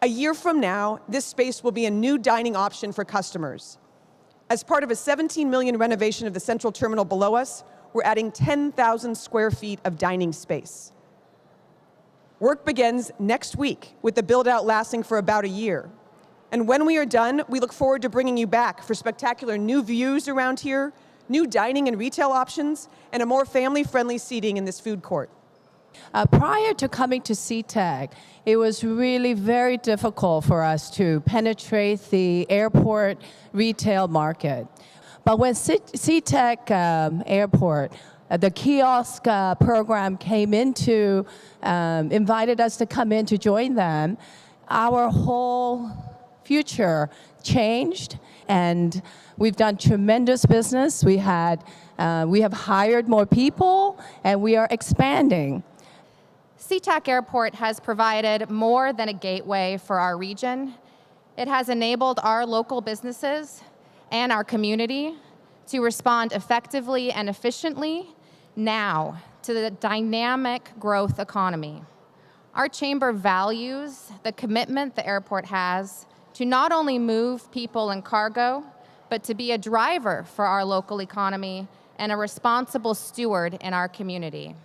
A year from now, this space will be a new dining option for customers. As part of a $17 million renovation of the central terminal below us, we're adding 10,000 square feet of dining space. Work begins next week, with the build-out lasting for about a year. And when we are done, we look forward to bringing you back for spectacular new views around here, new dining and retail options, and a more family-friendly seating in this food court. Prior to coming to Sea-Tac, it was really very difficult for us to penetrate the airport retail market. But when Sea-Tac Airport, the kiosk program came into, invited us to come in to join them, our whole future changed, and we've done tremendous business. We have hired more people, and we are expanding. Sea-Tac Airport has provided more than a gateway for our region. It has enabled our local businesses and our community to respond effectively and efficiently now to the dynamic growth economy. Our chamber values the commitment the airport has to not only move people and cargo, but to be a driver for our local economy and a responsible steward in our community.